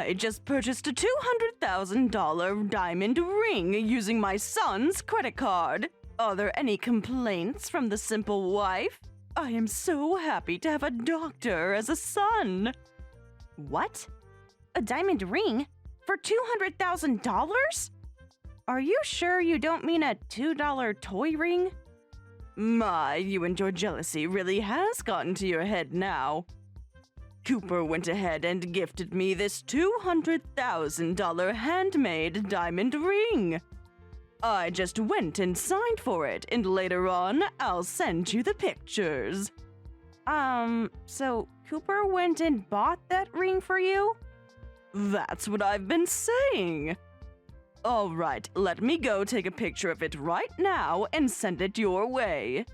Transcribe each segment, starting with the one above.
I just purchased a $200,000 diamond ring using my son's credit card. Are there any complaints from the simple wife? I am so happy to have a doctor as a son. What? A diamond ring? For $200,000? Are you sure you don't mean a $2 toy ring? My, you and your jealousy really has gotten to your head now. Cooper went ahead and gifted me this $200,000 handmade diamond ring. I just went and signed for it, and later on, I'll send you the pictures. So Cooper went and bought that ring for you? That's what I've been saying. All right, let me go take a picture of it right now and send it your way.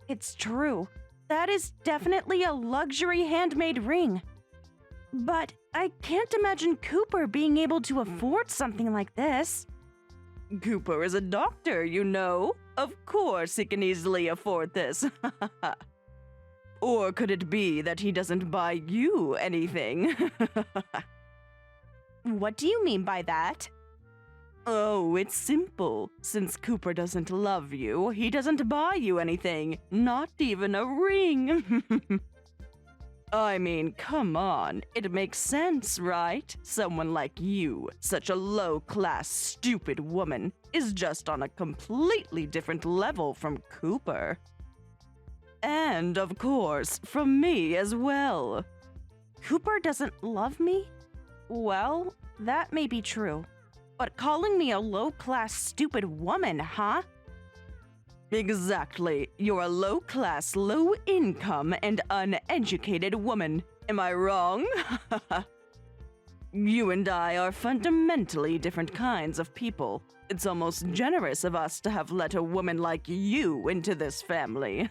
It's true. That is definitely a luxury handmade ring. But I can't imagine Cooper being able to afford something like this. Cooper is a doctor, you know. Of course he can easily afford this. Or could it be that he doesn't buy you anything? What do you mean by that? Oh, it's simple. Since Cooper doesn't love you, he doesn't buy you anything, not even a ring. I mean, come on, it makes sense, right? Someone like you, such a low-class, stupid woman, is just on a completely different level from Cooper. And, of course, from me as well. Cooper doesn't love me? Well, that may be true. But calling me a low-class, stupid woman, huh? Exactly. You're a low-class, low-income, and uneducated woman. Am I wrong? You and I are fundamentally different kinds of people. It's almost generous of us to have let a woman like you into this family.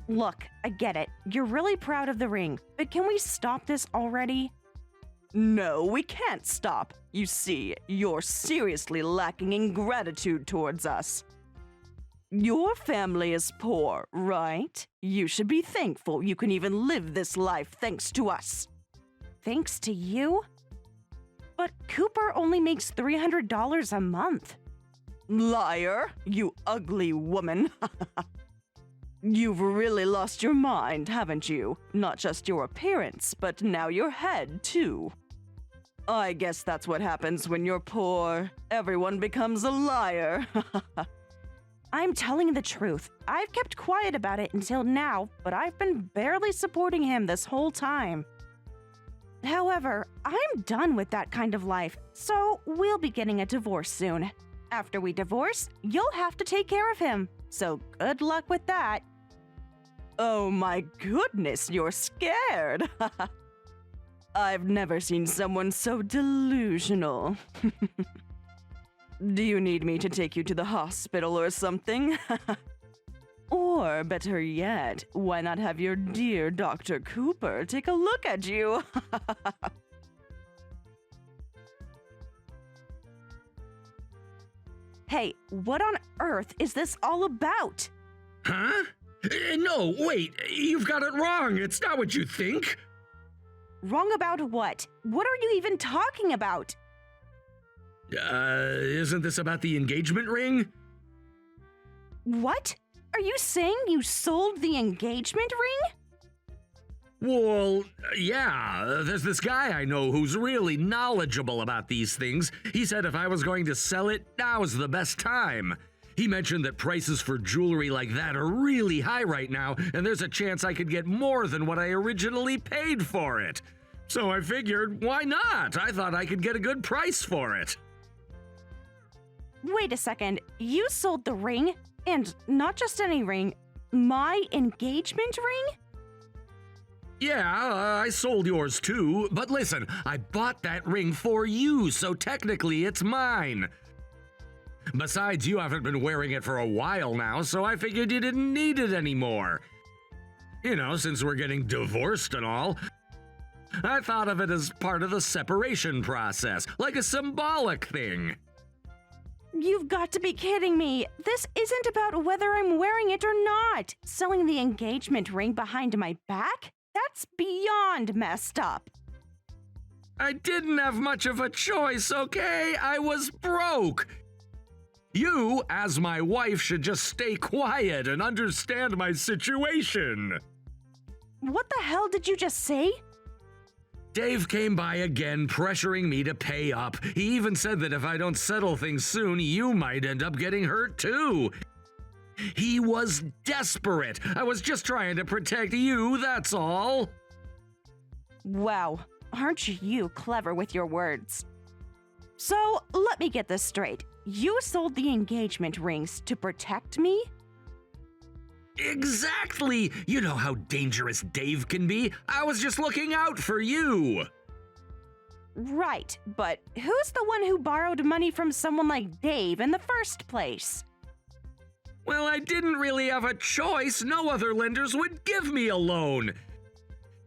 Look, I get it. You're really proud of the ring, but can we stop this already? No, we can't stop. You see, you're seriously lacking in gratitude towards us. Your family is poor, right? You should be thankful you can even live this life thanks to us. Thanks to you? But Cooper only makes $300 a month. Liar, you ugly woman. You've really lost your mind, haven't you? Not just your appearance, but now your head, too. I guess that's what happens when you're poor. Everyone becomes a liar. I'm telling the truth. I've kept quiet about it until now, but I've been barely supporting him this whole time. However, I'm done with that kind of life, so we'll be getting a divorce soon. After we divorce, you'll have to take care of him, so good luck with that. Oh my goodness, you're scared. I've never seen someone so delusional. Do you need me to take you to the hospital or something? Or, better yet, why not have your dear Dr. Cooper take a look at you? Hey, what on earth is this all about? Huh? No, wait, you've got it wrong. It's not what you think. Wrong about what? What are you even talking about? Isn't this about the engagement ring? What? Are you saying you sold the engagement ring? Well, yeah, there's this guy I know who's really knowledgeable about these things. He said if I was going to sell it, now's the best time. He mentioned that prices for jewelry like that are really high right now, and there's a chance I could get more than what I originally paid for it. So I figured, why not? I thought I could get a good price for it. Wait a second, you sold the ring? And not just any ring, my engagement ring? Yeah, I sold yours too, but listen, I bought that ring for you, so technically it's mine. Besides, you haven't been wearing it for a while now, so I figured you didn't need it anymore. You know, since we're getting divorced and all, I thought of it as part of the separation process, like a symbolic thing. You've got to be kidding me. This isn't about whether I'm wearing it or not. Sewing the engagement ring behind my back? That's beyond messed up. I didn't have much of a choice, okay? I was broke. You, as my wife, should just stay quiet and understand my situation. What the hell did you just say? Dave came by again, pressuring me to pay up. He even said that if I don't settle things soon, you might end up getting hurt too. He was desperate. I was just trying to protect you, that's all. Wow, aren't you clever with your words? So, let me get this straight. You sold the engagement rings to protect me? Exactly! You know how dangerous Dave can be. I was just looking out for you. Right, but who's the one who borrowed money from someone like Dave in the first place? Well, I didn't really have a choice. No other lenders would give me a loan.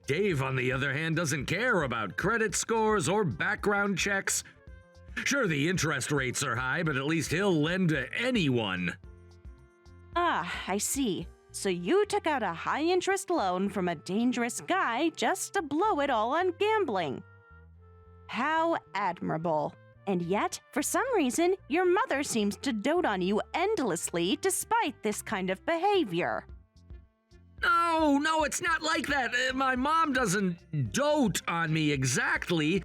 Dave, on the other hand, doesn't care about credit scores or background checks. Sure, the interest rates are high, but at least he'll lend to anyone. Ah, I see. So you took out a high-interest loan from a dangerous guy just to blow it all on gambling. How admirable. And yet, for some reason, your mother seems to dote on you endlessly despite this kind of behavior. No, it's not like that. My mom doesn't dote on me exactly.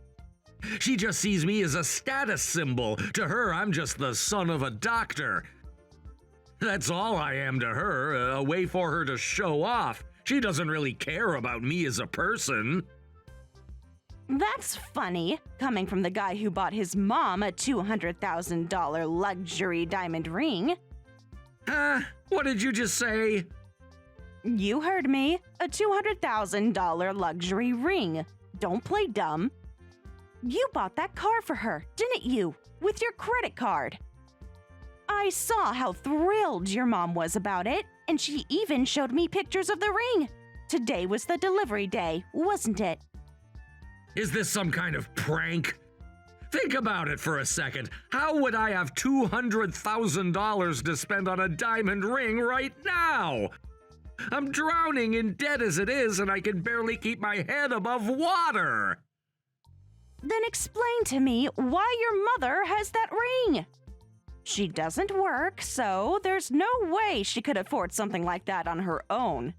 She just sees me as a status symbol. To her, I'm just the son of a doctor. That's all I am to her, a way for her to show off. She doesn't really care about me as a person. That's funny, coming from the guy who bought his mom a $200,000 luxury diamond ring. What did you just say? You heard me. A $200,000 luxury ring. Don't play dumb. You bought that car for her, didn't you? With your credit card. I saw how thrilled your mom was about it, and she even showed me pictures of the ring. Today was the delivery day, wasn't it? Is this some kind of prank? Think about it for a second. How would I have $200,000 to spend on a diamond ring right now? I'm drowning in debt as it is, and I can barely keep my head above water. Then explain to me why your mother has that ring. She doesn't work, so there's no way she could afford something like that on her own.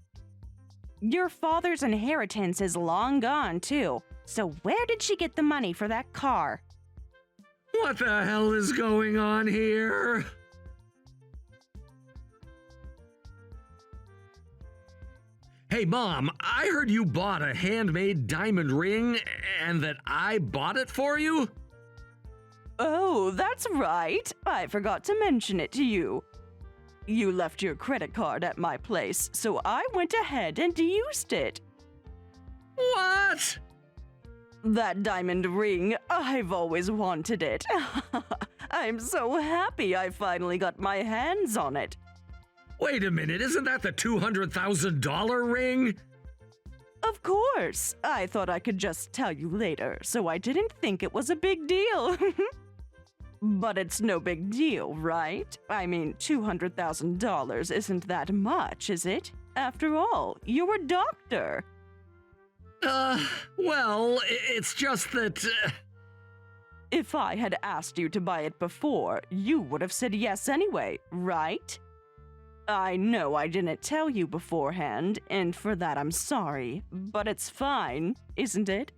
Your father's inheritance is long gone, too. So where did she get the money for that car? What the hell is going on here? Hey, Mom, I heard you bought a handmade diamond ring and that I bought it for you? Oh, that's right. I forgot to mention it to you. You left your credit card at my place, so I went ahead and used it. What? That diamond ring, I've always wanted it. I'm so happy I finally got my hands on it. Wait a minute, isn't that the $200,000 ring? Of course. I thought I could just tell you later, so I didn't think it was a big deal. But it's no big deal, right? I mean, $200,000 isn't that much, is it? After all, you're a doctor. Well, it's just that... If I had asked you to buy it before, you would have said yes anyway, right? I know I didn't tell you beforehand, and for that I'm sorry, but it's fine, isn't it?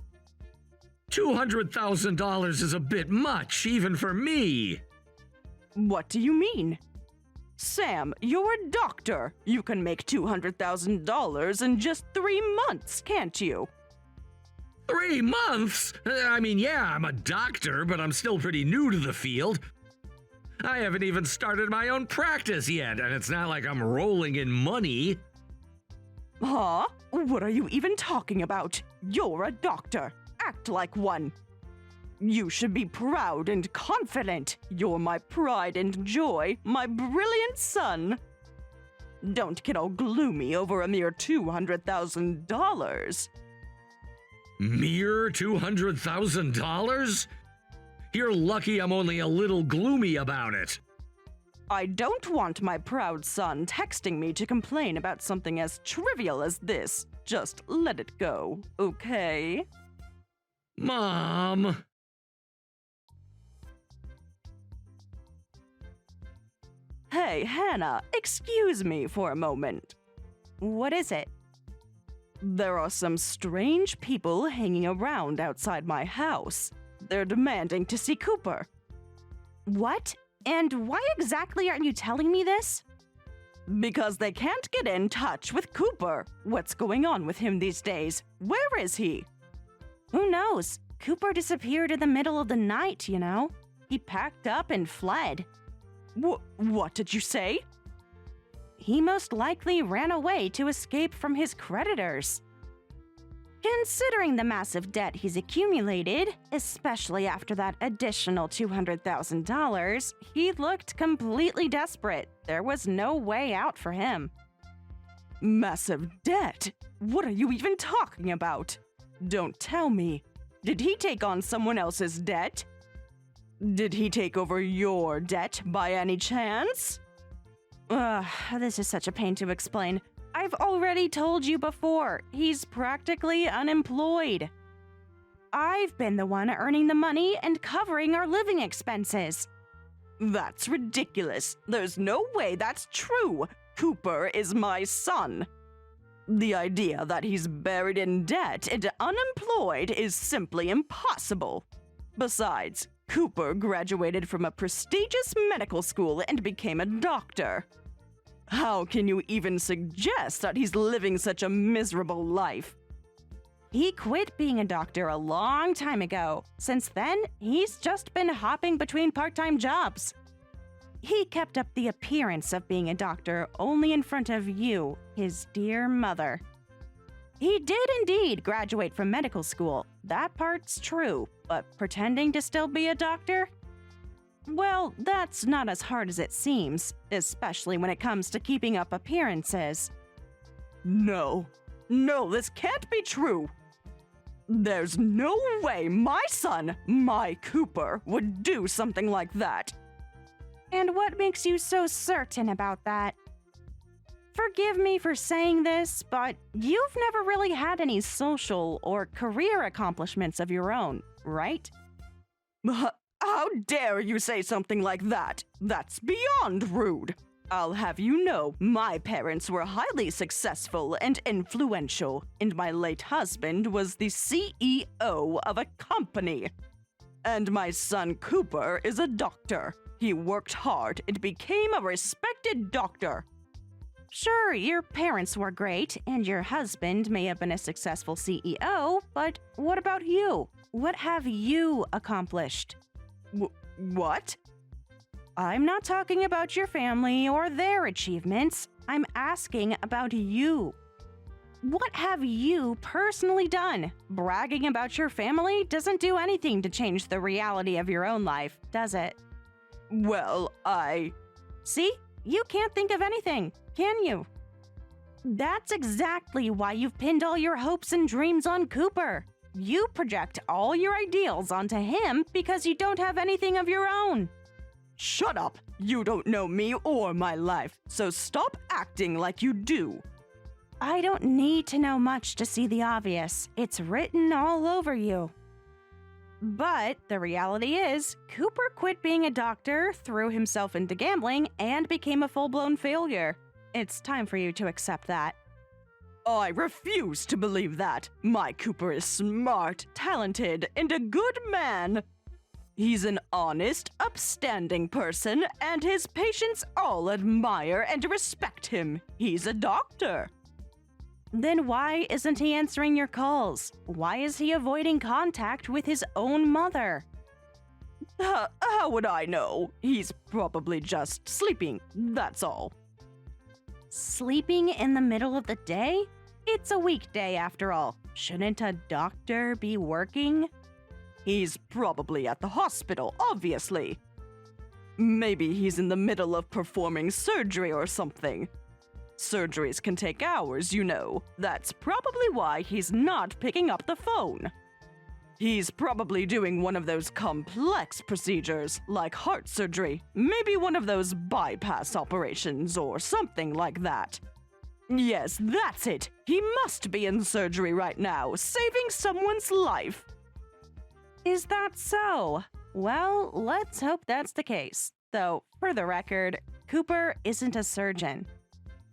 $200,000 is a bit much, even for me. What do you mean? Sam, you're a doctor. You can make $200,000 in just 3 months, can't you? 3 months? I mean, yeah, I'm a doctor, but I'm still pretty new to the field. I haven't even started my own practice yet, and it's not like I'm rolling in money. Huh? What are you even talking about? You're a doctor. Act like one. You should be proud and confident. You're my pride and joy, my brilliant son. Don't get all gloomy over a mere $200,000. Mere $200,000? You're lucky I'm only a little gloomy about it. I don't want my proud son texting me to complain about something as trivial as this. Just let it go, okay? Mom. Hey, Hannah, excuse me for a moment. What is it? There are some strange people hanging around outside my house. They're demanding to see Cooper. What? And why exactly aren't you telling me this? Because they can't get in touch with Cooper. What's going on with him these days? Where is he? Who knows? Cooper disappeared in the middle of the night, you know? He packed up and fled. What did you say? He most likely ran away to escape from his creditors. Considering the massive debt he's accumulated, especially after that additional $200,000, he looked completely desperate. There was no way out for him. Massive debt? What are you even talking about? Don't tell me. Did he take on someone else's debt? Did he take over your debt by any chance? This is such a pain to explain. I've already told you before, he's practically unemployed. I've been the one earning the money and covering our living expenses. That's ridiculous. There's no way that's true. Cooper is my son. The idea that he's buried in debt and unemployed is simply impossible. Besides, Cooper graduated from a prestigious medical school and became a doctor. How can you even suggest that he's living such a miserable life? He quit being a doctor a long time ago. Since then, he's just been hopping between part-time jobs. He kept up the appearance of being a doctor only in front of you, his dear mother. He did indeed graduate from medical school. That part's true, but pretending to still be a doctor? Well, that's not as hard as it seems, especially when it comes to keeping up appearances. No, this can't be true. There's no way my son, my Cooper, would do something like that. And what makes you so certain about that? Forgive me for saying this, but you've never really had any social or career accomplishments of your own, right? How dare you say something like that? That's beyond rude. I'll have you know, my parents were highly successful and influential, and my late husband was the CEO of a company. And my son Cooper is a doctor. He worked hard and became a respected doctor. Sure, your parents were great, and your husband may have been a successful CEO, but what about you? What have you accomplished? What? I'm not talking about your family or their achievements. I'm asking about you. What have you personally done? Bragging about your family doesn't do anything to change the reality of your own life, does it? Well, See? You can't think of anything, can you? That's exactly why you've pinned all your hopes and dreams on Cooper. You project all your ideals onto him because you don't have anything of your own. Shut up! You don't know me or my life, so stop acting like you do. I don't need to know much to see the obvious. It's written all over you. But the reality is, Cooper quit being a doctor, threw himself into gambling, and became a full-blown failure. It's time for you to accept that. I refuse to believe that. My Cooper is smart, talented, and a good man. He's an honest, upstanding person, and his patients all admire and respect him. He's a doctor. Then why isn't he answering your calls? Why is he avoiding contact with his own mother? How would I know? He's probably just sleeping, that's all. Sleeping in the middle of the day? It's a weekday after all. Shouldn't a doctor be working? He's probably at the hospital, obviously. Maybe he's in the middle of performing surgery or something. Surgeries can take hours, you know. That's probably why he's not picking up the phone. He's probably doing one of those complex procedures, like heart surgery, maybe one of those bypass operations or something like that. Yes, that's it. He must be in surgery right now, saving someone's life. Is that so? Well, let's hope that's the case. Though, for the record, Cooper isn't a surgeon.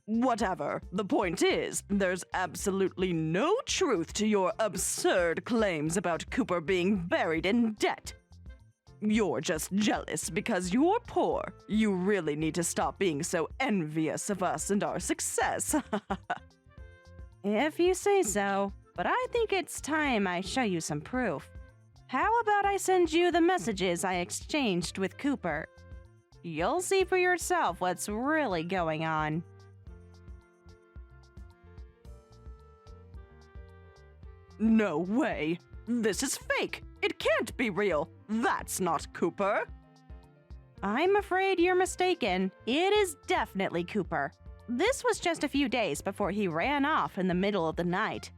Whatever. The point is, there's absolutely no truth to your absurd claims about Cooper being buried in debt. You're just jealous because you're poor. You really need to stop being so envious of us and our success. If you say so, but I think it's time I show you some proof. How about I send you the messages I exchanged with Cooper? You'll see for yourself what's really going on. No way. This is fake. It can't be real. That's not Cooper. I'm afraid you're mistaken. It is definitely Cooper. This was just a few days before he ran off in the middle of the night.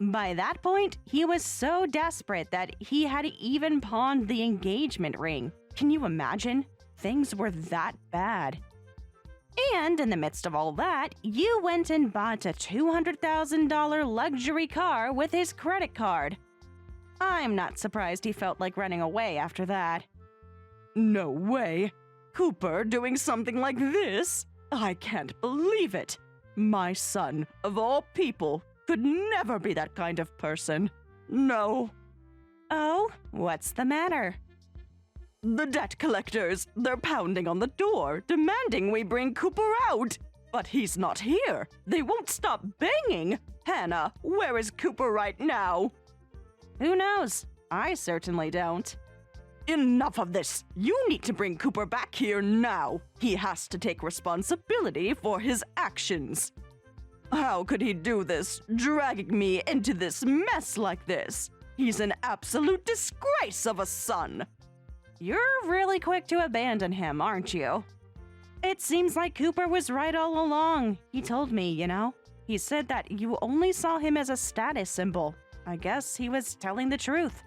By that point, he was so desperate that he had even pawned the engagement ring. Can you imagine? Things were that bad. And in the midst of all that, you went and bought a $200,000 luxury car with his credit card. I'm not surprised he felt like running away after that. No way. Cooper doing something like this? I can't believe it. My son, of all people, could never be that kind of person. No. Oh, what's the matter? The debt collectors, they're pounding on the door, demanding we bring Cooper out. But he's not here. They won't stop banging. Hannah, where is Cooper right now? Who knows? I certainly don't. Enough of this. You need to bring Cooper back here now. He has to take responsibility for his actions. How could he do this, dragging me into this mess like this? He's an absolute disgrace of a son. You're really quick to abandon him, aren't you? It seems like Cooper was right all along. He told me, you know. He said that you only saw him as a status symbol. I guess he was telling the truth.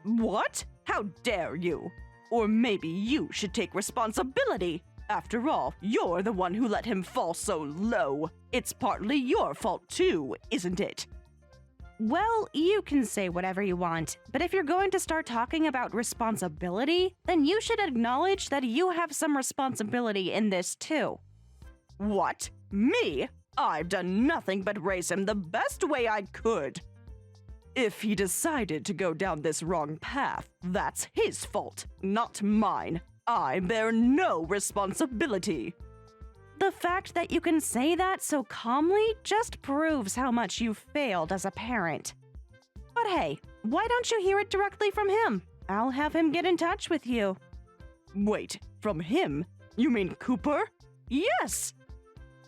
What? How dare you? Or maybe you should take responsibility. After all, you're the one who let him fall so low. It's partly your fault too, isn't it? Well, you can say whatever you want, but if you're going to start talking about responsibility, then you should acknowledge that you have some responsibility in this too. What? Me? I've done nothing but raise him the best way I could. If he decided to go down this wrong path, that's his fault, not mine. I bear no responsibility. The fact that you can say that so calmly just proves how much you failed as a parent. But hey, why don't you hear it directly from him? I'll have him get in touch with you. Wait, from him? You mean Cooper? Yes!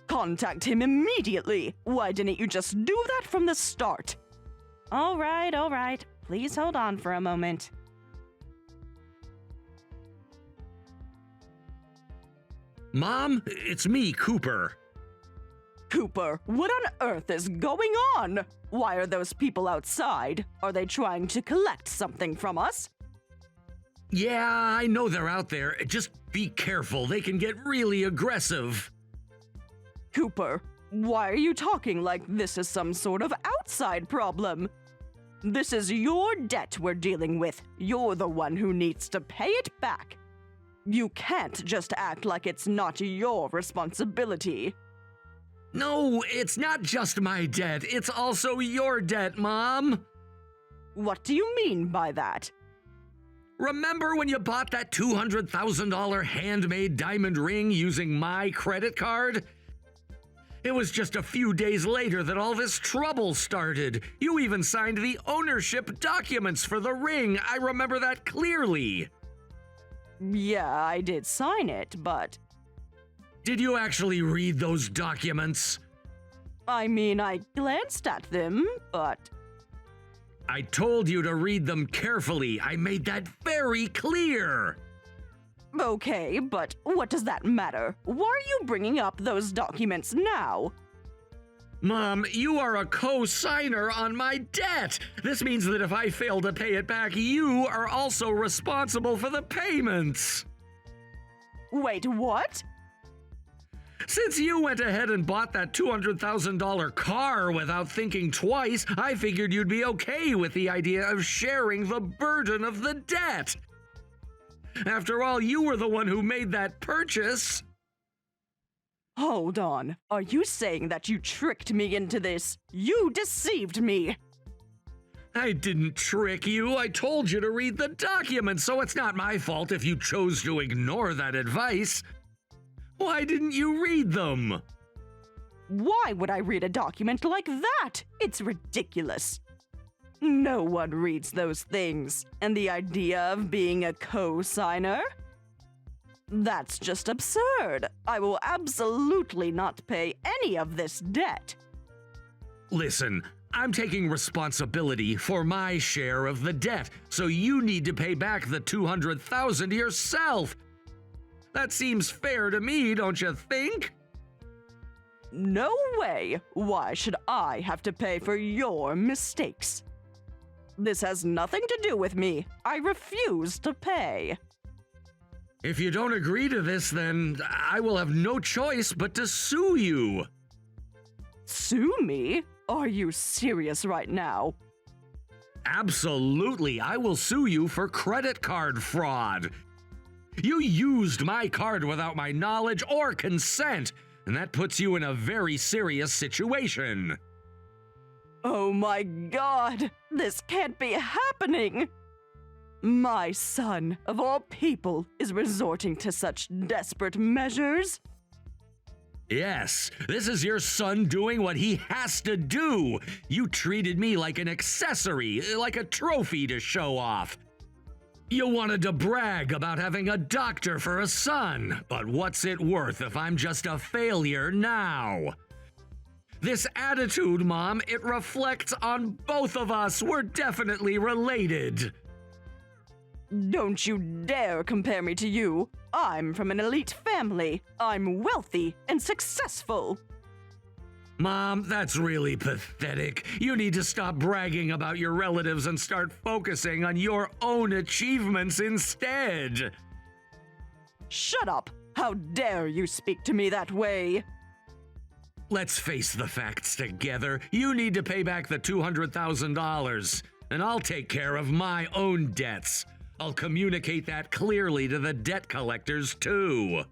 Contact him immediately. Why didn't you just do that from the start? All right. Please hold on for a moment. Mom, it's me, Cooper. Cooper, what on earth is going on? Why are those people outside? Are they trying to collect something from us? Yeah, I know they're out there. Just be careful. They can get really aggressive. Cooper, why are you talking like this is some sort of outside problem? This is your debt we're dealing with. You're the one who needs to pay it back. You can't just act like it's not your responsibility. No, it's not just my debt. It's also your debt, Mom. What do you mean by that? Remember when you bought that $200,000 handmade diamond ring using my credit card? It was just a few days later that all this trouble started. You even signed the ownership documents for the ring. I remember that clearly. Yeah, I did sign it, but... Did you actually read those documents? I mean, I glanced at them, but... I told you to read them carefully. I made that very clear. Okay, but what does that matter? Why are you bringing up those documents now? Mom, you are a co-signer on my debt. This means that if I fail to pay it back, you are also responsible for the payments. Wait, what? Since you went ahead and bought that $200,000 car without thinking twice, I figured you'd be okay with the idea of sharing the burden of the debt. After all, you were the one who made that purchase. Hold on. Are you saying that you tricked me into this? You deceived me! I didn't trick you. I told you to read the document, so it's not my fault if you chose to ignore that advice. Why didn't you read them? Why would I read a document like that? It's ridiculous. No one reads those things. And the idea of being a co-signer? That's just absurd. I will absolutely not pay any of this debt. Listen, I'm taking responsibility for my share of the debt, so you need to pay back the $200,000 yourself. That seems fair to me, don't you think? No way! Why should I have to pay for your mistakes? This has nothing to do with me. I refuse to pay. If you don't agree to this, then I will have no choice but to sue you. Sue me? Are you serious right now? Absolutely, I will sue you for credit card fraud. You used my card without my knowledge or consent, and that puts you in a very serious situation. Oh my God! This can't be happening! My son, of all people, is resorting to such desperate measures? Yes, this is your son doing what he has to do. You treated me like an accessory, like a trophy to show off. You wanted to brag about having a doctor for a son, but what's it worth if I'm just a failure now? This attitude, Mom, it reflects on both of us. We're definitely related. Don't you dare compare me to you. I'm from an elite family. I'm wealthy and successful. Mom, that's really pathetic. You need to stop bragging about your relatives and start focusing on your own achievements instead. Shut up! How dare you speak to me that way? Let's face the facts together. You need to pay back the $200,000, and I'll take care of my own debts. I'll communicate that clearly to the debt collectors, too.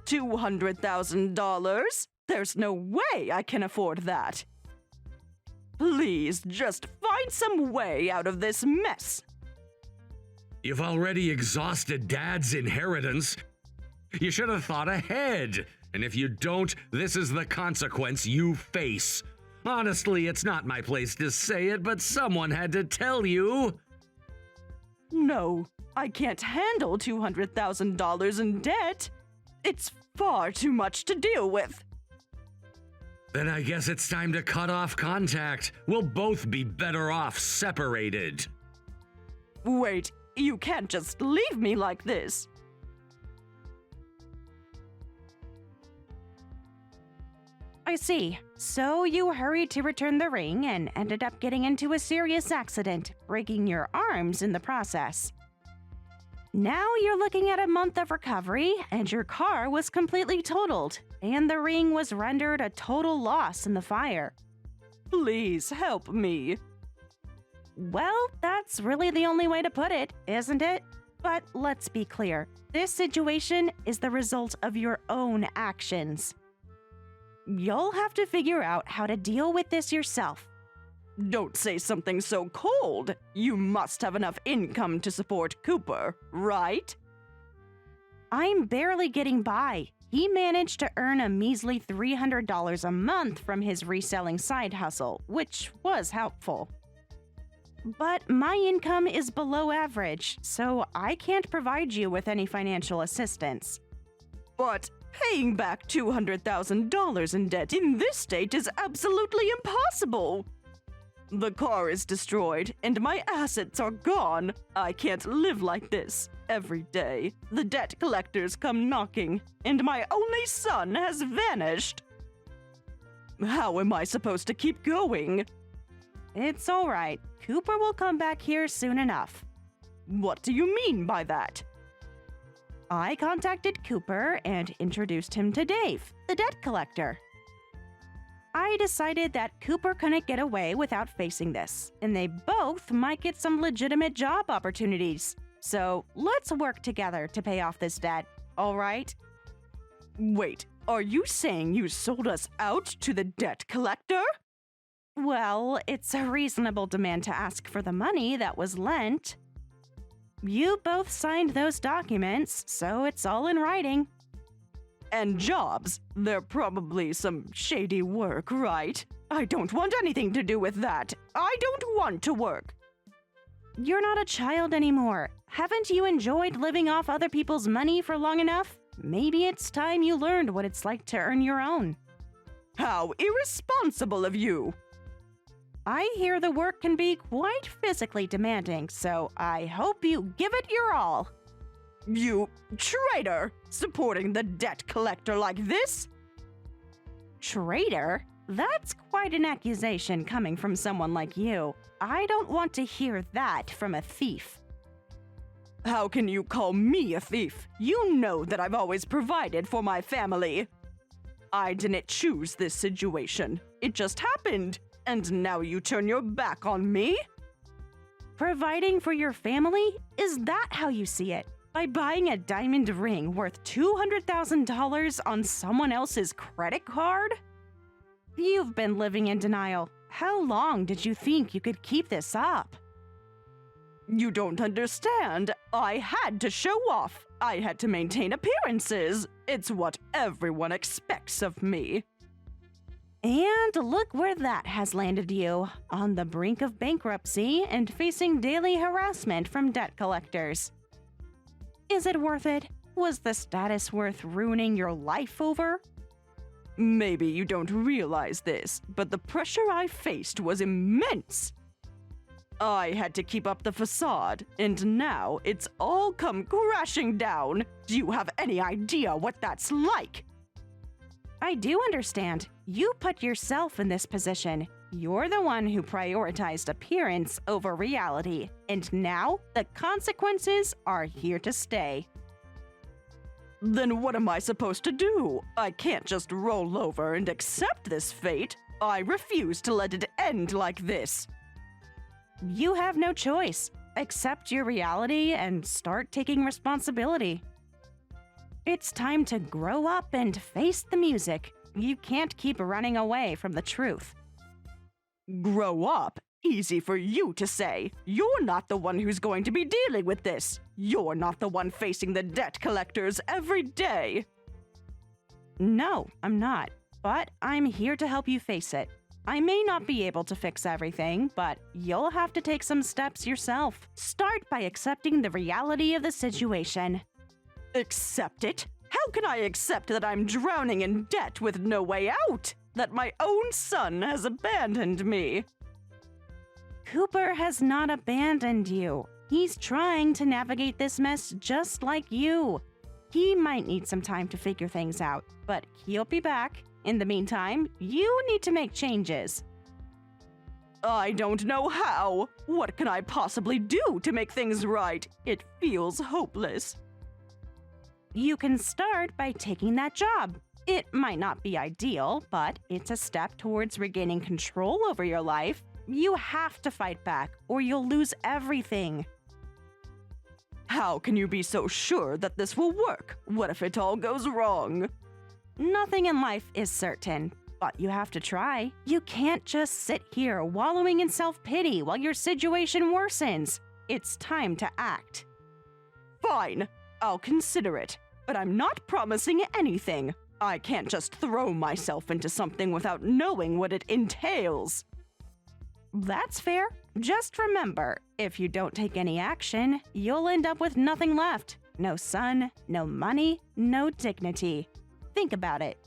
$200,000? There's no way I can afford that. Please, just find some way out of this mess. You've already exhausted Dad's inheritance. You should have thought ahead. And if you don't, this is the consequence you face. Honestly, it's not my place to say it, but someone had to tell you. No, I can't handle $200,000 in debt. It's far too much to deal with. Then I guess it's time to cut off contact. We'll both be better off separated. Wait, you can't just leave me like this. I see. So you hurried to return the ring and ended up getting into a serious accident, breaking your arms in the process. Now you're looking at a month of recovery, and your car was completely totaled, and the ring was rendered a total loss in the fire. Please help me. Well, that's really the only way to put it, isn't it? But let's be clear. This situation is the result of your own actions. You'll have to figure out how to deal with this yourself. Don't say something so cold. You must have enough income to support Cooper, right? I'm barely getting by. He managed to earn a measly $300 a month from his reselling side hustle, which was helpful. But my income is below average, so I can't provide you with any financial assistance. But paying back $200,000 in debt in this state is absolutely impossible. The car is destroyed, and my assets are gone. I can't live like this. Every day, the debt collectors come knocking, and my only son has vanished. How am I supposed to keep going? It's all right. Cooper will come back here soon enough. What do you mean by that? I contacted Cooper and introduced him to Dave, the debt collector. I decided that Cooper couldn't get away without facing this, and they both might get some legitimate job opportunities. So let's work together to pay off this debt, all right? Wait, are you saying you sold us out to the debt collector? Well, it's a reasonable demand to ask for the money that was lent. You both signed those documents, so it's all in writing. And jobs, they're probably some shady work, right? I don't want anything to do with that. I don't want to work. You're not a child anymore. Haven't you enjoyed living off other people's money for long enough? Maybe it's time you learned what it's like to earn your own. How irresponsible of you! I hear the work can be quite physically demanding, so I hope you give it your all. You traitor! Supporting the debt collector like this? Traitor? That's quite an accusation coming from someone like you. I don't want to hear that from a thief. How can you call me a thief? You know that I've always provided for my family. I didn't choose this situation. It just happened. And now you turn your back on me? Providing for your family? Is that how you see it? By buying a diamond ring worth $200,000 on someone else's credit card? You've been living in denial. How long did you think you could keep this up? You don't understand. I had to show off. I had to maintain appearances. It's what everyone expects of me. And look where that has landed you, on the brink of bankruptcy and facing daily harassment from debt collectors. Is it worth it? Was the status worth ruining your life over? Maybe you don't realize this, but the pressure I faced was immense. I had to keep up the facade, and now it's all come crashing down. Do you have any idea what that's like? I do understand. You put yourself in this position. You're the one who prioritized appearance over reality, and now the consequences are here to stay. Then what am I supposed to do? I can't just roll over and accept this fate. I refuse to let it end like this. You have no choice. Accept your reality and start taking responsibility. It's time to grow up and face the music. You can't keep running away from the truth. Grow up? Easy for you to say. You're not the one who's going to be dealing with this. You're not the one facing the debt collectors every day. No, I'm not. But I'm here to help you face it. I may not be able to fix everything, but you'll have to take some steps yourself. Start by accepting the reality of the situation. Accept it? How can I accept that I'm drowning in debt with no way out? That my own son has abandoned me? Cooper has not abandoned you. He's trying to navigate this mess just like you. He might need some time to figure things out, but he'll be back. In the meantime, you need to make changes. I don't know how. What can I possibly do to make things right? It feels hopeless. You can start by taking that job. It might not be ideal, but it's a step towards regaining control over your life. You have to fight back, or you'll lose everything. How can you be so sure that this will work? What if it all goes wrong? Nothing in life is certain, but you have to try. You can't just sit here wallowing in self-pity while your situation worsens. It's time to act. Fine, I'll consider it, but I'm not promising anything. I can't just throw myself into something without knowing what it entails. That's fair. Just remember, if you don't take any action, you'll end up with nothing left. No son, no money, no dignity. Think about it.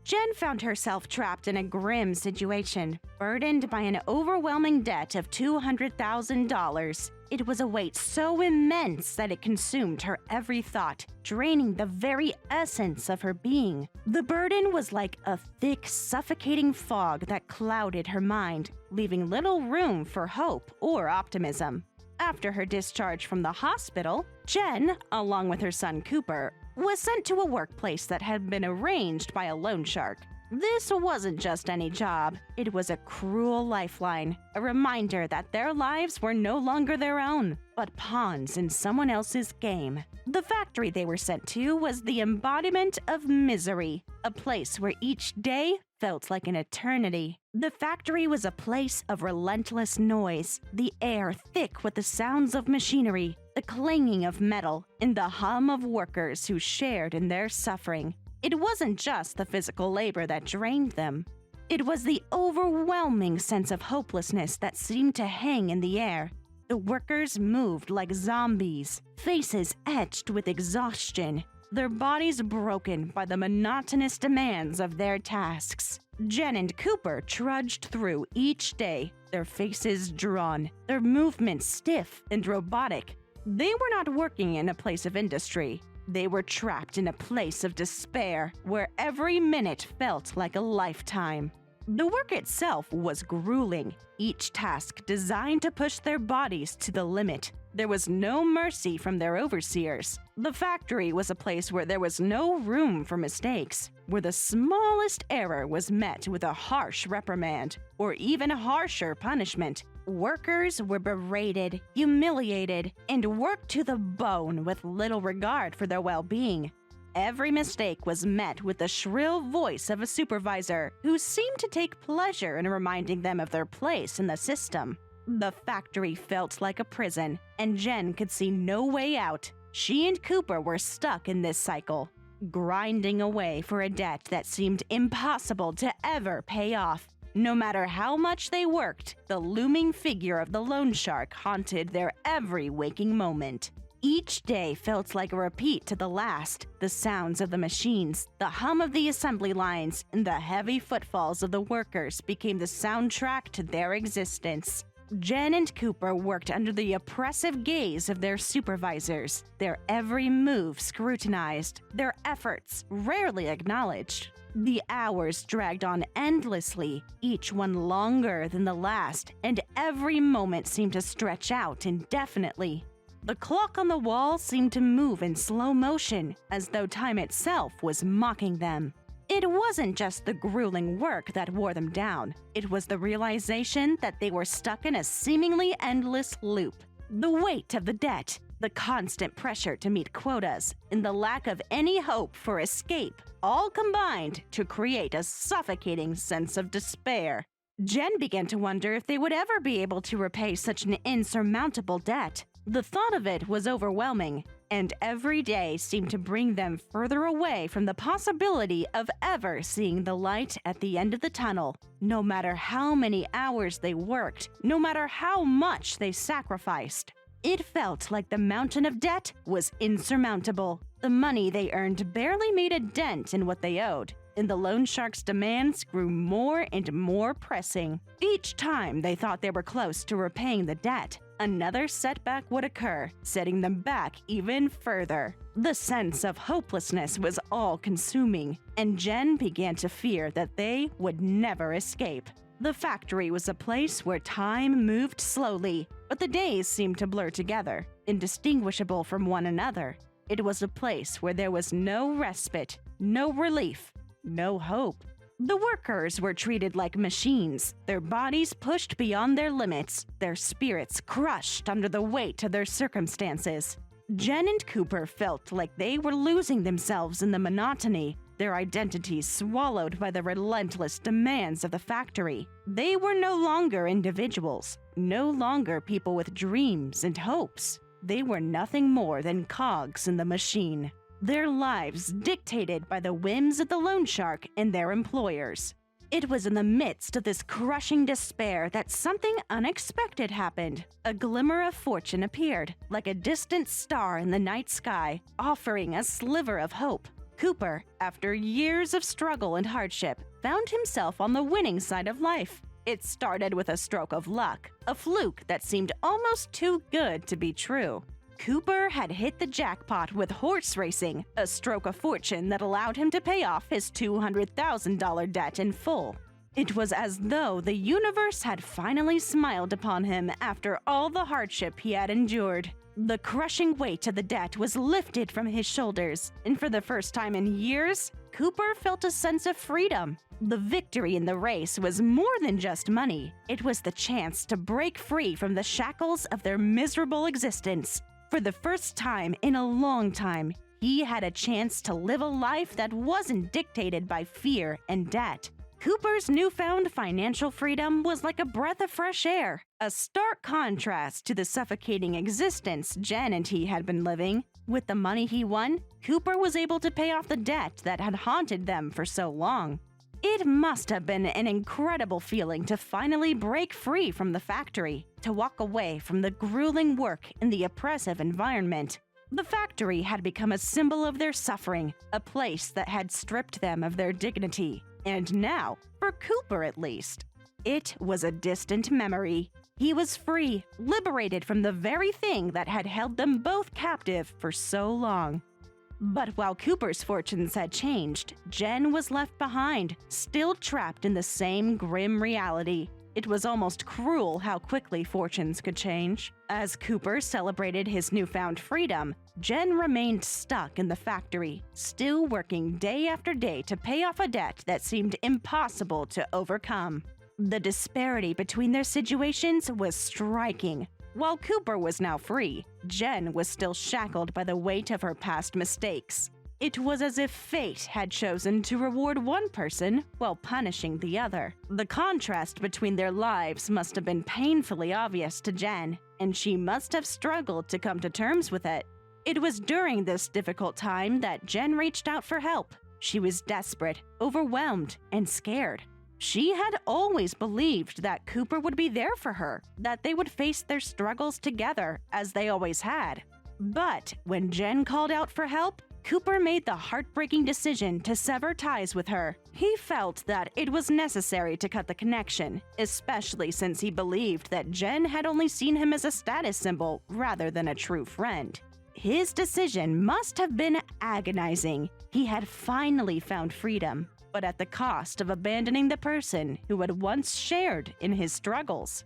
Jen found herself trapped in a grim situation, burdened by an overwhelming debt of $200,000. It was a weight so immense that it consumed her every thought, draining the very essence of her being. The burden was like a thick, suffocating fog that clouded her mind, leaving little room for hope or optimism. After her discharge from the hospital, Jen, along with her son Cooper, was sent to a workplace that had been arranged by a loan shark. This wasn't just any job, it was a cruel lifeline, a reminder that their lives were no longer their own, but pawns in someone else's game. The factory they were sent to was the embodiment of misery, a place where each day felt like an eternity. The factory was a place of relentless noise, the air thick with the sounds of machinery, the clanging of metal, and the hum of workers who shared in their suffering. It wasn't just the physical labor that drained them. It was the overwhelming sense of hopelessness that seemed to hang in the air. The workers moved like zombies, faces etched with exhaustion, their bodies broken by the monotonous demands of their tasks. Jen and Cooper trudged through each day, their faces drawn, their movements stiff and robotic. They were not working in a place of industry. They were trapped in a place of despair, where every minute felt like a lifetime. The work itself was grueling, each task designed to push their bodies to the limit. There was no mercy from their overseers. The factory was a place where there was no room for mistakes, where the smallest error was met with a harsh reprimand, or even a harsher punishment. Workers were berated, humiliated, and worked to the bone with little regard for their well-being. Every mistake was met with the shrill voice of a supervisor who seemed to take pleasure in reminding them of their place in the system. The factory felt like a prison, and Jen could see no way out. She and Cooper were stuck in this cycle, grinding away for a debt that seemed impossible to ever pay off. No matter how much they worked, the looming figure of the loan shark haunted their every waking moment. Each day felt like a repeat to the last. The sounds of the machines, the hum of the assembly lines, and the heavy footfalls of the workers became the soundtrack to their existence. Jen and Cooper worked under the oppressive gaze of their supervisors, their every move scrutinized, their efforts rarely acknowledged. The hours dragged on endlessly, each one longer than the last, and every moment seemed to stretch out indefinitely. The clock on the wall seemed to move in slow motion, as though time itself was mocking them. It wasn't just the grueling work that wore them down. It was the realization that they were stuck in a seemingly endless loop. The weight of the debt, the constant pressure to meet quotas, and the lack of any hope for escape all combined to create a suffocating sense of despair. Jen began to wonder if they would ever be able to repay such an insurmountable debt. The thought of it was overwhelming, and every day seemed to bring them further away from the possibility of ever seeing the light at the end of the tunnel. No matter how many hours they worked, no matter how much they sacrificed, it felt like the mountain of debt was insurmountable. The money they earned barely made a dent in what they owed, and the loan shark's demands grew more and more pressing. Each time they thought they were close to repaying the debt, another setback would occur, setting them back even further. The sense of hopelessness was all-consuming, and Jen began to fear that they would never escape. The factory was a place where time moved slowly, but the days seemed to blur together, indistinguishable from one another. It was a place where there was no respite, no relief, no hope. The workers were treated like machines, their bodies pushed beyond their limits, their spirits crushed under the weight of their circumstances. Jen and Cooper felt like they were losing themselves in the monotony, their identities swallowed by the relentless demands of the factory. They were no longer individuals, no longer people with dreams and hopes. They were nothing more than cogs in the machine, their lives dictated by the whims of the loan shark and their employers. It was in the midst of this crushing despair that something unexpected happened. A glimmer of fortune appeared, like a distant star in the night sky, offering a sliver of hope. Cooper, after years of struggle and hardship, found himself on the winning side of life. It started with a stroke of luck, a fluke that seemed almost too good to be true. Cooper had hit the jackpot with horse racing, a stroke of fortune that allowed him to pay off his $200,000 debt in full. It was as though the universe had finally smiled upon him after all the hardship he had endured. The crushing weight of the debt was lifted from his shoulders, and for the first time in years, Cooper felt a sense of freedom. The victory in the race was more than just money. It was the chance to break free from the shackles of their miserable existence. For the first time in a long time, he had a chance to live a life that wasn't dictated by fear and debt. Cooper's newfound financial freedom was like a breath of fresh air, a stark contrast to the suffocating existence Jen and he had been living. With the money he won, Cooper was able to pay off the debt that had haunted them for so long. It must have been an incredible feeling to finally break free from the factory, to walk away from the grueling work in the oppressive environment. The factory had become a symbol of their suffering, a place that had stripped them of their dignity. And now, for Cooper at least, it was a distant memory. He was free, liberated from the very thing that had held them both captive for so long. But while Cooper's fortunes had changed, Jen was left behind, still trapped in the same grim reality. It was almost cruel how quickly fortunes could change. As Cooper celebrated his newfound freedom, Jen remained stuck in the factory, still working day after day to pay off a debt that seemed impossible to overcome. The disparity between their situations was striking. While Cooper was now free, Jen was still shackled by the weight of her past mistakes. It was as if fate had chosen to reward one person while punishing the other. The contrast between their lives must have been painfully obvious to Jen, and she must have struggled to come to terms with it. It was during this difficult time that Jen reached out for help. She was desperate, overwhelmed, and scared. She had always believed that Cooper would be there for her, that they would face their struggles together, as they always had. But when Jen called out for help, Cooper made the heartbreaking decision to sever ties with her. He felt that it was necessary to cut the connection, especially since he believed that Jen had only seen him as a status symbol rather than a true friend. His decision must have been agonizing. He had finally found freedom, but at the cost of abandoning the person who had once shared in his struggles.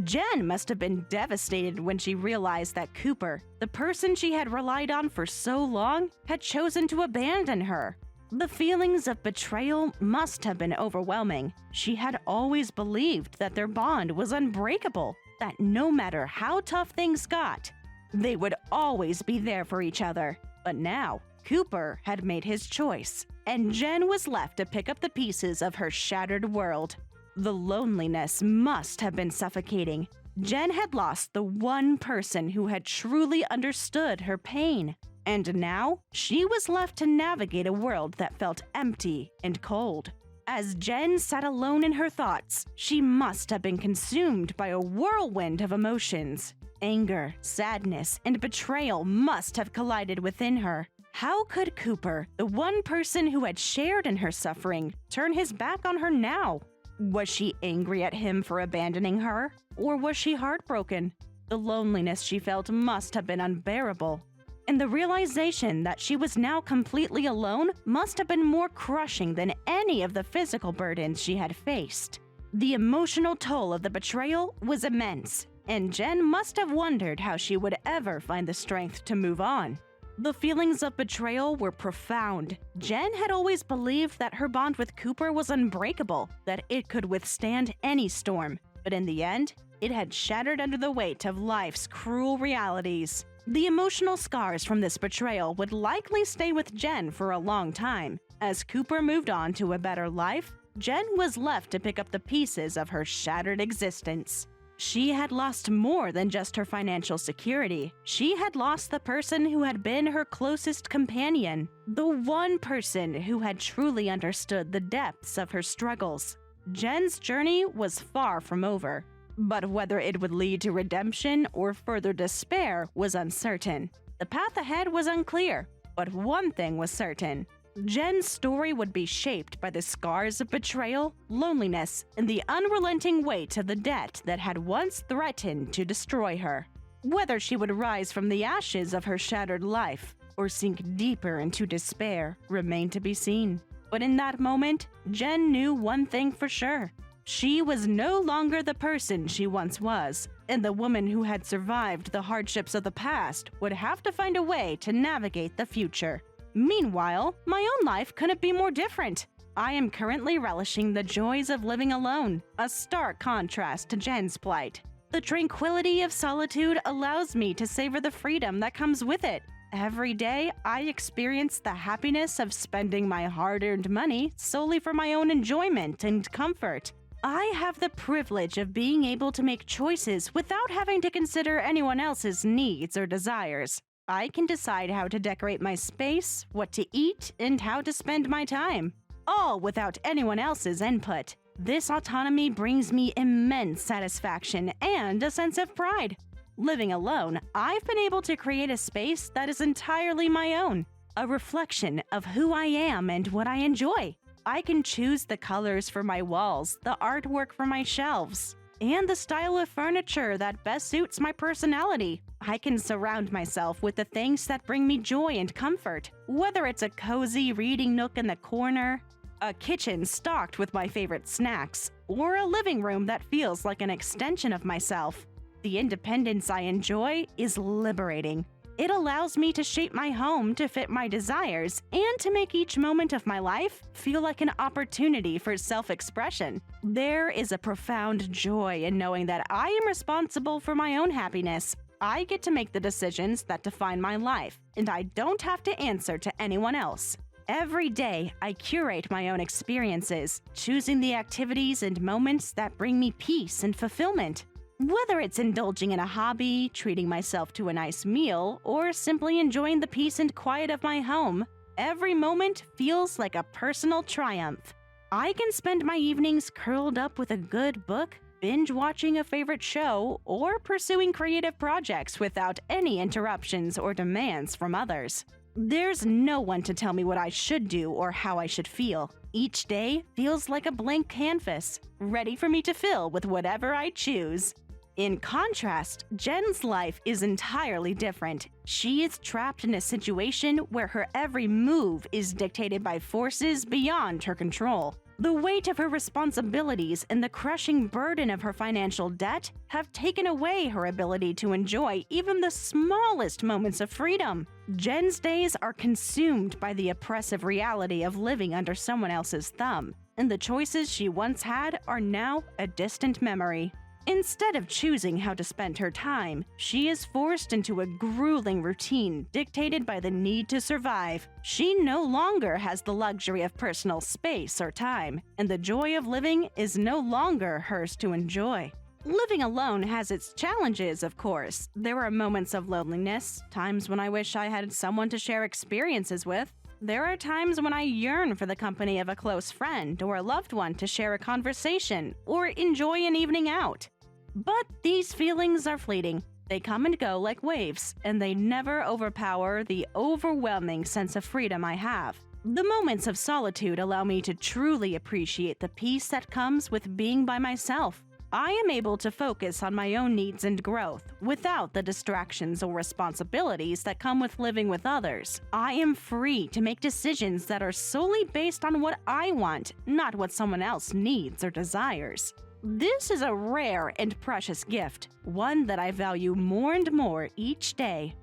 Jen must have been devastated when she realized that Cooper, the person she had relied on for so long, had chosen to abandon her. The feelings of betrayal must have been overwhelming. She had always believed that their bond was unbreakable, that no matter how tough things got, they would always be there for each other. But now, Cooper had made his choice, and Jen was left to pick up the pieces of her shattered world. The loneliness must have been suffocating. Jen had lost the one person who had truly understood her pain, and now she was left to navigate a world that felt empty and cold. As Jen sat alone in her thoughts, she must have been consumed by a whirlwind of emotions. Anger, sadness, and betrayal must have collided within her. How could Cooper, the one person who had shared in her suffering, turn his back on her now? Was she angry at him for abandoning her? Or was she heartbroken? The loneliness she felt must have been unbearable. And the realization that she was now completely alone must have been more crushing than any of the physical burdens she had faced. The emotional toll of the betrayal was immense, and Jen must have wondered how she would ever find the strength to move on. The feelings of betrayal were profound. Jen had always believed that her bond with Cooper was unbreakable, that it could withstand any storm. But in the end, it had shattered under the weight of life's cruel realities. The emotional scars from this betrayal would likely stay with Jen for a long time. As Cooper moved on to a better life, Jen was left to pick up the pieces of her shattered existence. She had lost more than just her financial security. She had lost the person who had been her closest companion, the one person who had truly understood the depths of her struggles. Jen's journey was far from over, but whether it would lead to redemption or further despair was uncertain. The path ahead was unclear, but one thing was certain. Jen's story would be shaped by the scars of betrayal, loneliness, and the unrelenting weight of the debt that had once threatened to destroy her. Whether she would rise from the ashes of her shattered life or sink deeper into despair remained to be seen. But in that moment, Jen knew one thing for sure. She was no longer the person she once was, and the woman who had survived the hardships of the past would have to find a way to navigate the future. Meanwhile, my own life couldn't be more different. I am currently relishing the joys of living alone, a stark contrast to Jen's plight. The tranquility of solitude allows me to savor the freedom that comes with it. Every day, I experience the happiness of spending my hard-earned money solely for my own enjoyment and comfort. I have the privilege of being able to make choices without having to consider anyone else's needs or desires. I can decide how to decorate my space, what to eat, and how to spend my time, all without anyone else's input. This autonomy brings me immense satisfaction and a sense of pride. Living alone, I've been able to create a space that is entirely my own, a reflection of who I am and what I enjoy. I can choose the colors for my walls, the artwork for my shelves, and the style of furniture that best suits my personality. I can surround myself with the things that bring me joy and comfort, whether it's a cozy reading nook in the corner, a kitchen stocked with my favorite snacks, or a living room that feels like an extension of myself. The independence I enjoy is liberating. It allows me to shape my home to fit my desires and to make each moment of my life feel like an opportunity for self-expression. There is a profound joy in knowing that I am responsible for my own happiness. I get to make the decisions that define my life, and I don't have to answer to anyone else. Every day, I curate my own experiences, choosing the activities and moments that bring me peace and fulfillment. Whether it's indulging in a hobby, treating myself to a nice meal, or simply enjoying the peace and quiet of my home, every moment feels like a personal triumph. I can spend my evenings curled up with a good book, binge watching a favorite show, or pursuing creative projects without any interruptions or demands from others. There's no one to tell me what I should do or how I should feel. Each day feels like a blank canvas, ready for me to fill with whatever I choose. In contrast, Jen's life is entirely different. She is trapped in a situation where her every move is dictated by forces beyond her control. The weight of her responsibilities and the crushing burden of her financial debt have taken away her ability to enjoy even the smallest moments of freedom. Jen's days are consumed by the oppressive reality of living under someone else's thumb, and the choices she once had are now a distant memory. Instead of choosing how to spend her time, she is forced into a grueling routine dictated by the need to survive. She no longer has the luxury of personal space or time, and the joy of living is no longer hers to enjoy. Living alone has its challenges, of course. There are moments of loneliness, times when I wish I had someone to share experiences with. There are times when I yearn for the company of a close friend or a loved one to share a conversation or enjoy an evening out. But these feelings are fleeting. They come and go like waves, and they never overpower the overwhelming sense of freedom I have. The moments of solitude allow me to truly appreciate the peace that comes with being by myself. I am able to focus on my own needs and growth without the distractions or responsibilities that come with living with others. I am free to make decisions that are solely based on what I want, not what someone else needs or desires. This is a rare and precious gift, one that I value more and more each day.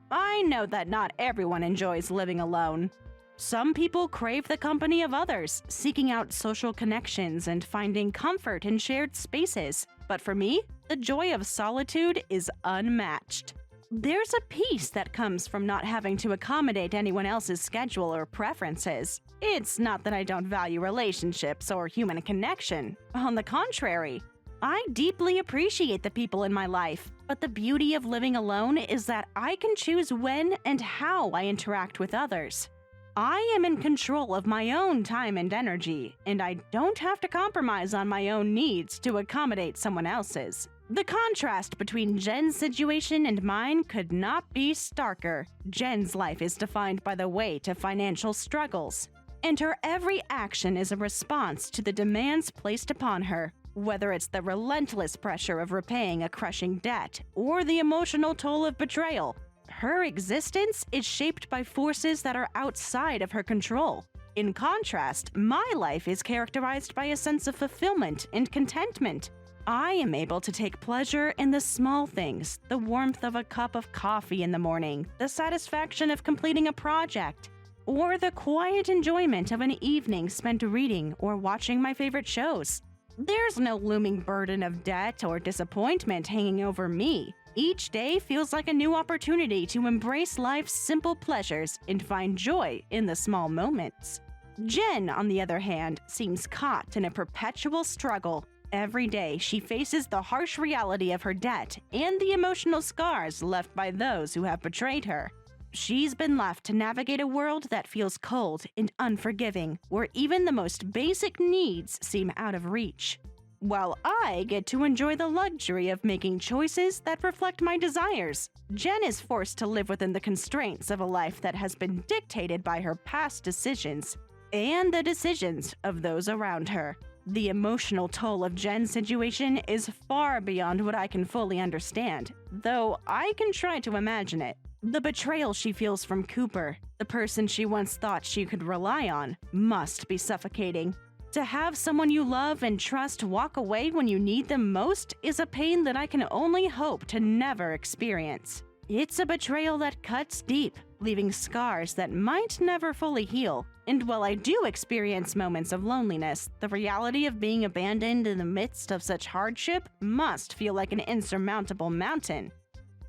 I know that not everyone enjoys living alone. Some people crave the company of others, seeking out social connections and finding comfort in shared spaces. But for me, the joy of solitude is unmatched. There's a peace that comes from not having to accommodate anyone else's schedule or preferences. It's not that I don't value relationships or human connection. On the contrary, I deeply appreciate the people in my life. But the beauty of living alone is that I can choose when and how I interact with others. I am in control of my own time and energy, and I don't have to compromise on my own needs to accommodate someone else's. The contrast between Jen's situation and mine could not be starker. Jen's life is defined by the weight of financial struggles, and her every action is a response to the demands placed upon her, whether it's the relentless pressure of repaying a crushing debt or the emotional toll of betrayal. Her existence is shaped by forces that are outside of her control. In contrast, my life is characterized by a sense of fulfillment and contentment. I am able to take pleasure in the small things, the warmth of a cup of coffee in the morning, the satisfaction of completing a project, or the quiet enjoyment of an evening spent reading or watching my favorite shows. There's no looming burden of debt or disappointment hanging over me. Each day feels like a new opportunity to embrace life's simple pleasures and find joy in the small moments. Jen, on the other hand, seems caught in a perpetual struggle. Every day, she faces the harsh reality of her debt and the emotional scars left by those who have betrayed her. She's been left to navigate a world that feels cold and unforgiving, where even the most basic needs seem out of reach. While I get to enjoy the luxury of making choices that reflect my desires, Jen is forced to live within the constraints of a life that has been dictated by her past decisions and the decisions of those around her. The emotional toll of Jen's situation is far beyond what I can fully understand, though I can try to imagine it. The betrayal she feels from Cooper, the person she once thought she could rely on, must be suffocating. To have someone you love and trust walk away when you need them most is a pain that I can only hope to never experience. It's a betrayal that cuts deep, leaving scars that might never fully heal. And while I do experience moments of loneliness, the reality of being abandoned in the midst of such hardship must feel like an insurmountable mountain.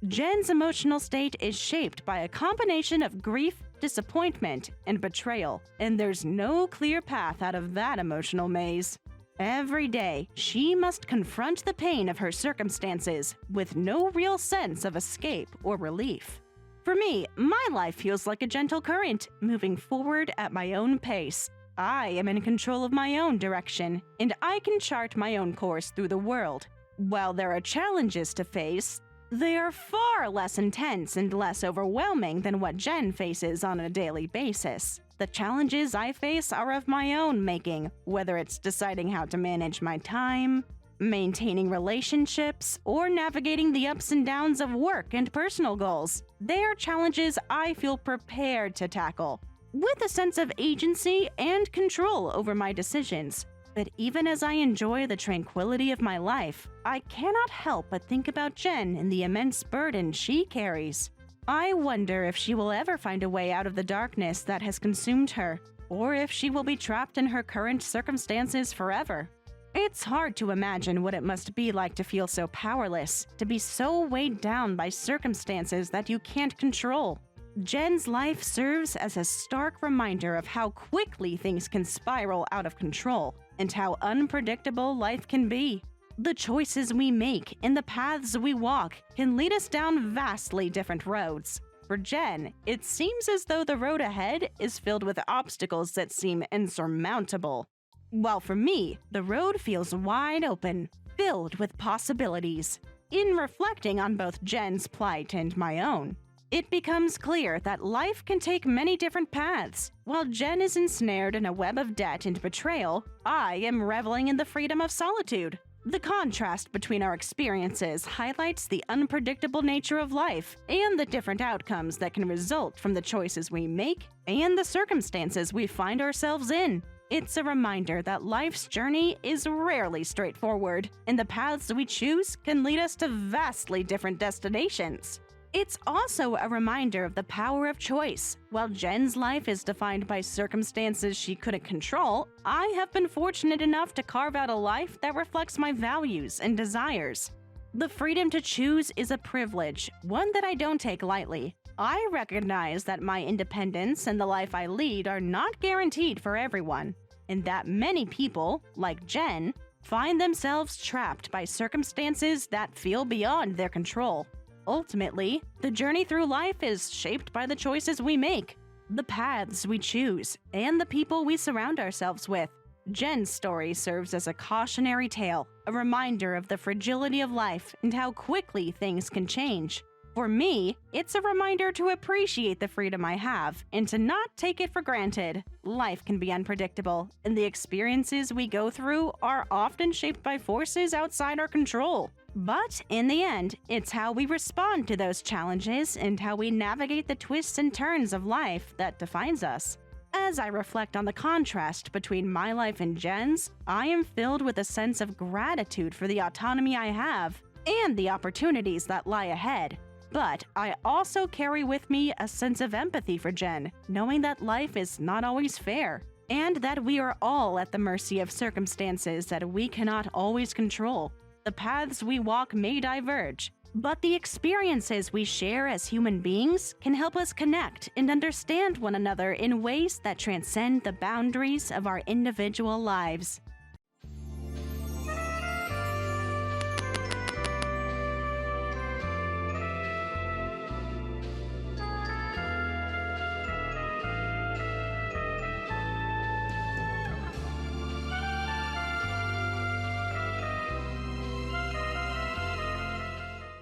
Jen's emotional state is shaped by a combination of grief, disappointment, and betrayal, and there's no clear path out of that emotional maze. Every day, she must confront the pain of her circumstances with no real sense of escape or relief. For me, my life feels like a gentle current, moving forward at my own pace. I am in control of my own direction, and I can chart my own course through the world. While there are challenges to face, they are far less intense and less overwhelming than what Jen faces on a daily basis. The challenges I face are of my own making, whether it's deciding how to manage my time, maintaining relationships, or navigating the ups and downs of work and personal goals. They are challenges I feel prepared to tackle, with a sense of agency and control over my decisions. But even as I enjoy the tranquility of my life, I cannot help but think about Jen and the immense burden she carries. I wonder if she will ever find a way out of the darkness that has consumed her, or if she will be trapped in her current circumstances forever. It's hard to imagine what it must be like to feel so powerless, to be so weighed down by circumstances that you can't control. Jen's life serves as a stark reminder of how quickly things can spiral out of control and how unpredictable life can be. The choices we make and the paths we walk can lead us down vastly different roads. For Jen, it seems as though the road ahead is filled with obstacles that seem insurmountable. While for me, the road feels wide open, filled with possibilities. In reflecting on both Jen's plight and my own, it becomes clear that life can take many different paths. While Jen is ensnared in a web of debt and betrayal, I am reveling in the freedom of solitude. The contrast between our experiences highlights the unpredictable nature of life and the different outcomes that can result from the choices we make and the circumstances we find ourselves in. It's a reminder that life's journey is rarely straightforward, and the paths we choose can lead us to vastly different destinations. It's also a reminder of the power of choice. While Jen's life is defined by circumstances she couldn't control, I have been fortunate enough to carve out a life that reflects my values and desires. The freedom to choose is a privilege, one that I don't take lightly. I recognize that my independence and the life I lead are not guaranteed for everyone, and that many people, like Jen, find themselves trapped by circumstances that feel beyond their control. Ultimately, the journey through life is shaped by the choices we make, the paths we choose, and the people we surround ourselves with. Jen's story serves as a cautionary tale, a reminder of the fragility of life and how quickly things can change. For me, it's a reminder to appreciate the freedom I have and to not take it for granted. Life can be unpredictable, and the experiences we go through are often shaped by forces outside our control. But in the end, it's how we respond to those challenges and how we navigate the twists and turns of life that defines us. As I reflect on the contrast between my life and Jen's, I am filled with a sense of gratitude for the autonomy I have and the opportunities that lie ahead. But I also carry with me a sense of empathy for Jen, knowing that life is not always fair, and that we are all at the mercy of circumstances that we cannot always control. The paths we walk may diverge, but the experiences we share as human beings can help us connect and understand one another in ways that transcend the boundaries of our individual lives.